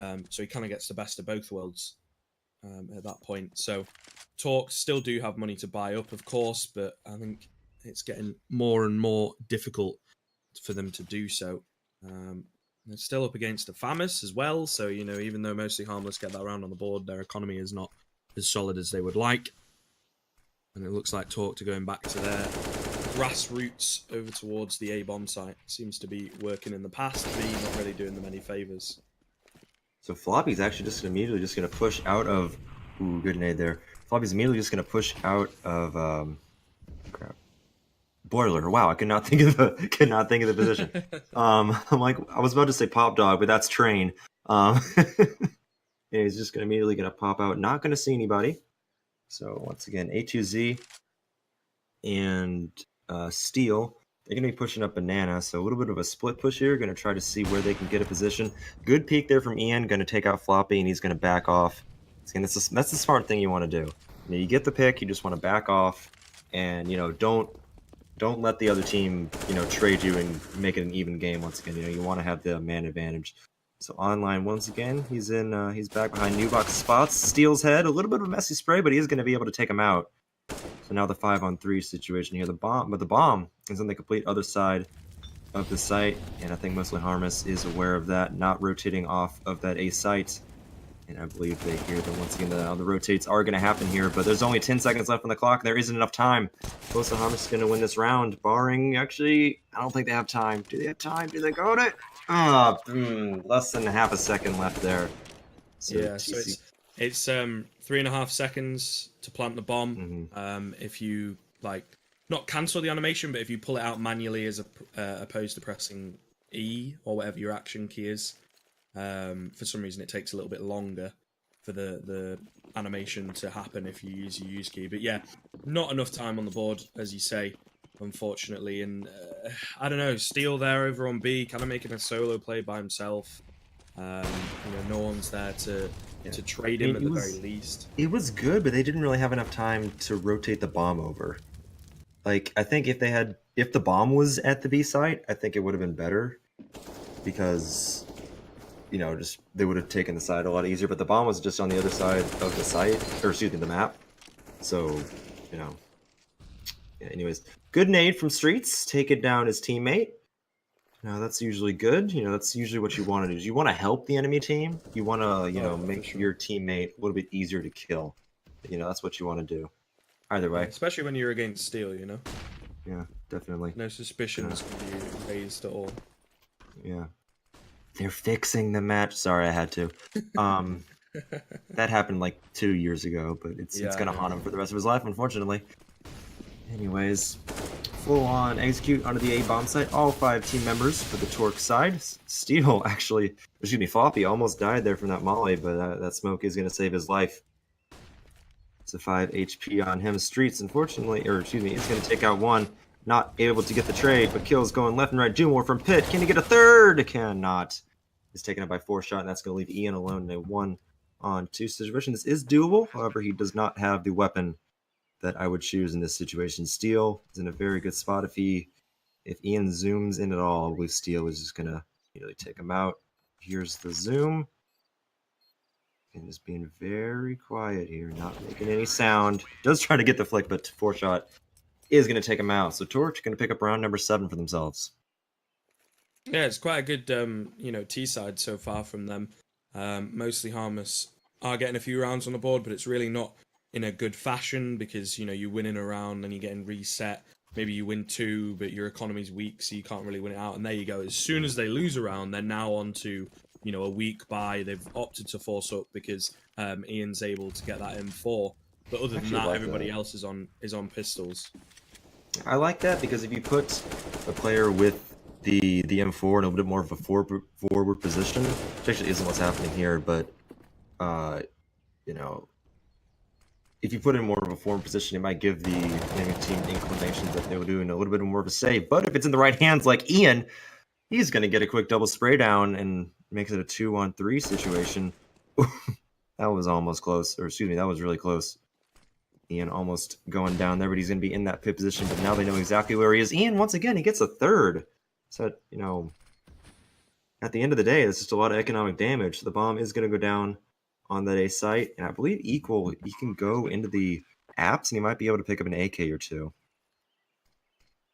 So he kind of gets the best of both worlds at that point. So Talk still do have money to buy up, of course, but I think it's getting more and more difficult for them to do so. They're still up against a Famous as well, so even though mostly Harmless get that round on the board, their economy is not as solid as they would like. And it looks like Talk to going back to their grassroots over towards the A bomb site. Seems to be working in the past, B not really doing them any favors. So Floppy's actually just immediately just going to push out of... Ooh, good nade there. Floppy's immediately just going to push out of... crap. Boiler. Wow, I could not think of the position. I'm like, I was about to say Pop Dog, but that's Train. Yeah, he's just immediately going to pop out. Not going to see anybody. So once again, A2Z and Steel, they're going to be pushing up Banana. So a little bit of a split push here. Going to try to see where they can get a position. Good peek there from Ian. Going to take out Floppy, and he's going to back off. That's the smart thing you want to do. You get the pick, you just want to back off, and don't let the other team trade you and make it an even game. Once again, you want to have the man advantage. So online once again, he's back behind new box spots. Steel's head, a little bit of a messy spray, but he is going to be able to take him out. So now the 5-on-3 situation here. The bomb is on the complete other side of the site, and I think mostly Harmless is aware of that, not rotating off of that A site. And I believe they hear that once again the rotates are going to happen here, but there's only 10 seconds left on the clock. There isn't enough time. Close to Harmless is going to win this round, barring actually, I don't think they have time. Do they have time? Do they got it? Less than half a second left there. So yeah, so it's 3.5 seconds to plant the bomb. If you not cancel the animation, but if you pull it out manually as opposed to pressing E or whatever your action key is. For some reason, it takes a little bit longer for the animation to happen if you use your use key. But yeah, not enough time on the board, as you say, unfortunately. And I don't know, Steel there over on B, kind of making a solo play by himself. No one's there to trade him at the very least. It was good, but they didn't really have enough time to rotate the bomb over. Like, I think if the bomb was at the B site, I think it would have been better, because just they would have taken the side a lot easier, but the bomb was just on the other side of the site, or excuse me, the map. So, yeah, anyways, good nade from Streets, taking down his teammate. Now that's usually good. That's usually what you want to do. Is you want to help the enemy team. You want to, make your teammate a little bit easier to kill. That's what you want to do. Either way. Especially when you're against Steel, Yeah, definitely. No suspicions can be raised at all. Yeah. They're fixing the match. Sorry, I had to. That happened like 2 years ago, but it's gonna haunt him for the rest of his life, unfortunately. Anyways, full on execute onto the A bomb site. All 5 team members for the Torque side. Steel Floppy almost died there from that molly, but that smoke is gonna save his life. It's a 5 HP on him. Streets, unfortunately, is gonna take out one. Not able to get the trade, but kills going left and right. Do more from Pit. Can he get a third? Cannot. He's taken up by 4 shot, and that's going to leave Ian alone in a 1-on-2 situation. This is doable. However, he does not have the weapon that I would choose in this situation. Steel is in a very good spot. If Ian zooms in at all, with Steel is just going to immediately take him out. Here's the zoom. And just being very quiet here, not making any sound. Does try to get the flick, but 4 shot is going to take him out. So Torch going to pick up round number 7 for themselves. Yeah, it's quite a good, T side so far from them. Mostly Harmless are getting a few rounds on the board, but it's really not in a good fashion because, you win in a round and you're getting reset. Maybe you win 2, but your economy's weak, so you can't really win it out. And there you go. As soon as they lose a round, they're now on to, a weak bye. They've opted to force up because Ian's able to get that M4. But other than that, everybody else is on pistols. I like that because if you put a player with the M4 in a little bit more of a forward position, which actually isn't what's happening here, but if you put in more of a forward position, it might give the enemy team inclinations that they were doing a little bit more of a save. But if it's in the right hands, like Ian, he's going to get a quick double spray down and makes it a 2-on-3 situation. That was almost close, or excuse me, that was really close. Ian almost going down there, but he's going to be in that pit position, but now they know exactly where he is. Ian, once again, he gets a third. So, at the end of the day, it's just a lot of economic damage. So the bomb is going to go down on that A site, and I believe Equal, he can go into the apps, and he might be able to pick up an AK or two.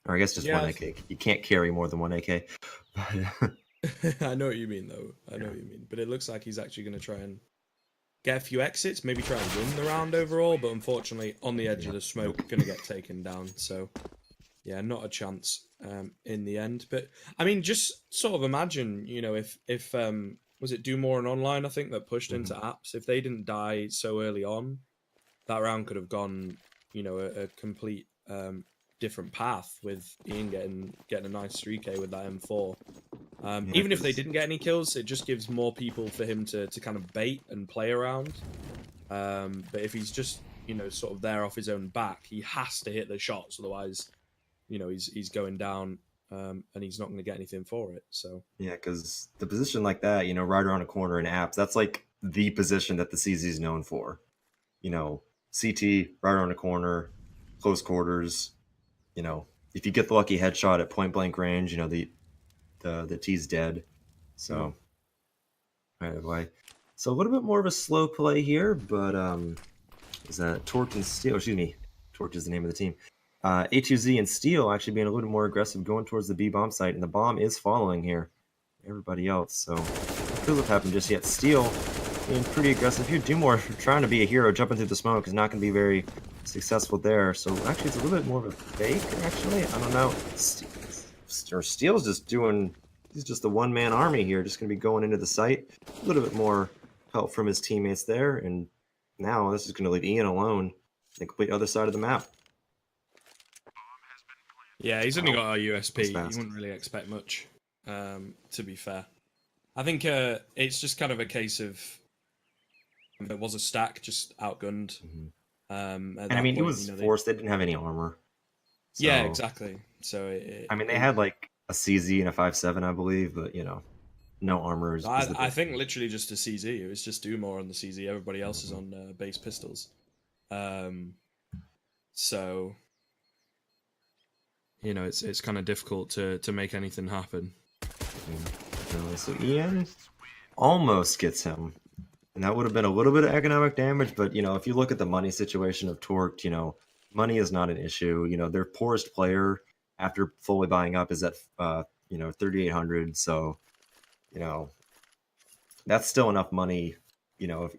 Or I guess just one Yeah, AK. You can't carry more than one AK. I know what you mean, though. I know what you mean. But it looks like he's actually going to try and get a few exits, maybe try and win the round overall, but unfortunately, on the edge of the smoke, going to get taken down. So, yeah, not a chance in the end. But, I mean, just sort of imagine, you know, if was it Do More and Online, I think, that pushed into apps? If they didn't die so early on, that round could have gone, you know, a complete different path with Ian getting a nice 3K with that M4. Even if they didn't get any kills, it just gives more people for him to kind of bait and play around. But if he's just, you know, sort of there off his own back, he has to hit the shots, otherwise, you know, he's going down, and he's not going to get anything for it. So Yeah, because the position like that, you know, right around a corner in apps, that's like the position that the CZ is known for. You know, CT, right around a corner, close quarters. You know, if you get the lucky headshot at point blank range, you know, the T's dead. So, anyway. So a little bit more of a slow play here, but is that Torch and Steel? Excuse me, Torch is the name of the team. A2Z and Steel actually being a little more aggressive, going towards the B bomb site, and the bomb is following here. Everybody else, so nothing will happen just yet. Steel being pretty aggressive here. Dumore trying to be a hero, jumping through the smoke is not going to be very successful there. So actually, it's a little bit more of a fake. Actually, I don't know. Steel's just doing. He's just the one-man army here, just going to be going into the site. A little bit more help from his teammates there, and now this is going to leave Ian alone, the complete other side of the map. yeah, he's only got a USP. You wouldn't really expect much, to be fair. I think it's just kind of a case of if it was a stack, just outgunned. And I mean, it was forced. They didn't have any armor. So, yeah, exactly. So I mean, they had like a CZ and a 5.7, I believe, but you know, no armor. I think literally just a CZ. It was just Dumore on the CZ. Everybody else is on base pistols. So you know, it's kind of difficult to make anything happen. So Ian almost gets him, and that would have been a little bit of economic damage. But you know, if you look at the money situation of Torque, you know, money is not an issue. You know, their poorest player after fully buying up is at you know, 3,800. So you know, that's still enough money. You know,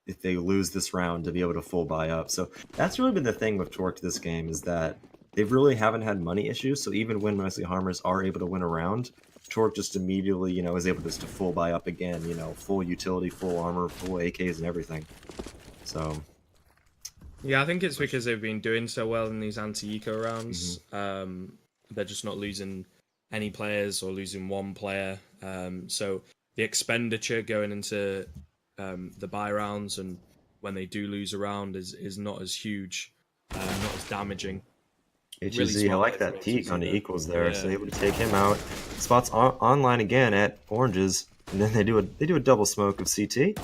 if they lose this round to be able to full buy up. So that's really been the thing with Torque this game, is that they really haven't had money issues. So even when mostly Harmers are able to win a round, Torque just immediately, you know, is able just to full buy up again, you know, full utility, full armor, full AKs and everything. So yeah, I think it's because they've been doing so well in these anti-eco rounds. They're just not losing any players or losing one player. So the expenditure going into the buy rounds, and when they do lose a round, is not as huge, not as damaging. HZ, I like that peek on the equals there, so able to take him out. Spots online again at oranges, and then they do a double smoke of CT.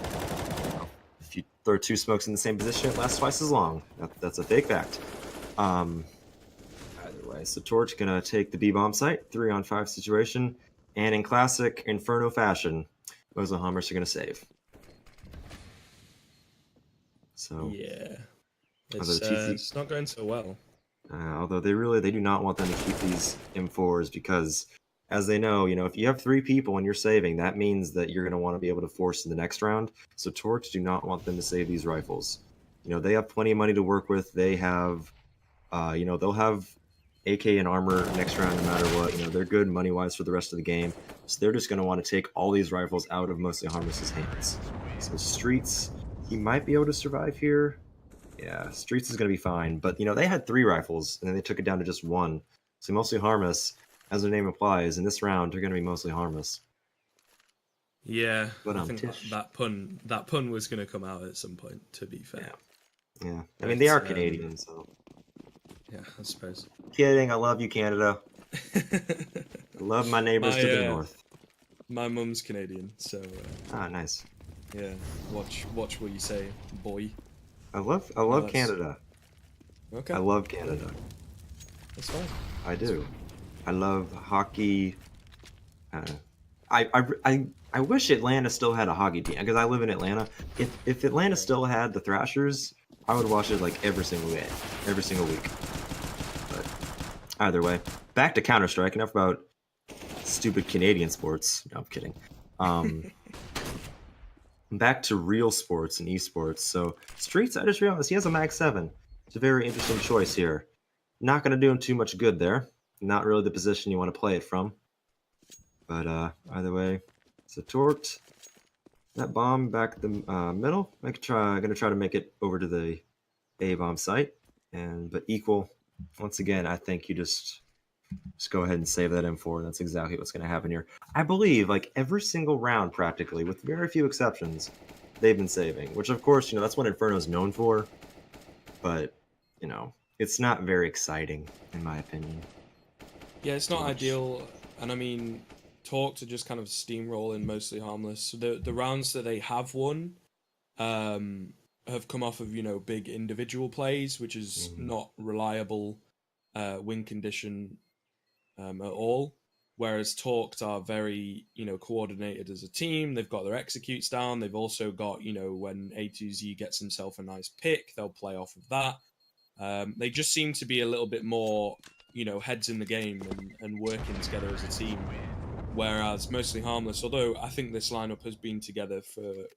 If you throw two smokes in the same position, it lasts twice as long. That's a fake fact. Either way, so Torch gonna take the B bomb site, 3-on-5 situation, and in classic Inferno fashion, Mosley Hammers are gonna save. So yeah, it's not going so well. Although they do not want them to keep these M4s, because as they know, you know, if you have 3 people and you're saving, that means that you're going to want to be able to force in the next round. So Torch do not want them to save these rifles. You know, they have plenty of money to work with. They have, you know, they'll have AK and armor next round no matter what. You know, they're good money-wise for the rest of the game. So they're just going to want to take all these rifles out of mostly Harmless's hands. So Streets, he might be able to survive here. Yeah, Streets is going to be fine. But, you know, they had 3 rifles, and then they took it down to just 1. So mostly Harmless, as their name implies, in this round, they're going to be mostly Harmless. Yeah, but I think that pun was going to come out at some point, to be fair. Yeah. I mean, they are Canadian, so... Yeah, I suppose. Kidding, I love you, Canada. I love my neighbors to the north. My mum's Canadian, so... nice. Yeah, watch what you say, boy. I love Canada. Okay. I love Canada. That's fine. I do. I love hockey. I wish Atlanta still had a hockey team because I live in Atlanta. If Atlanta still had the Thrashers, I would watch it like every single day, every single week. But either way, back to Counter-Strike. Enough about stupid Canadian sports. No, I'm kidding. Back to real sports and esports. So Streets, I just realized he has a Mag 7. It's a very interesting choice here. Not going to do him too much good there. Not really the position you want to play it from. But either way, it's a torqued. That bomb back the middle. I'm gonna try to make it over to the A bomb site, but equal. Once again, I think you just go ahead and save that M4. That's exactly what's gonna happen here. I believe like every single round, practically, with very few exceptions, they've been saving. Which of course, that's what Inferno's known for. But it's not very exciting in my opinion. Yeah, it's not ideal, and I mean, Talk to just kind of steamroll in mostly Harmless. So the rounds that they have won have come off of big individual plays, which is not reliable win condition at all. Whereas Talked are very coordinated as a team. They've got their executes down. They've also got when A2Z gets himself a nice pick, they'll play off of that. They just seem to be a little bit more heads in the game and working together as a team. Whereas mostly Harmless, although I think this lineup has been together for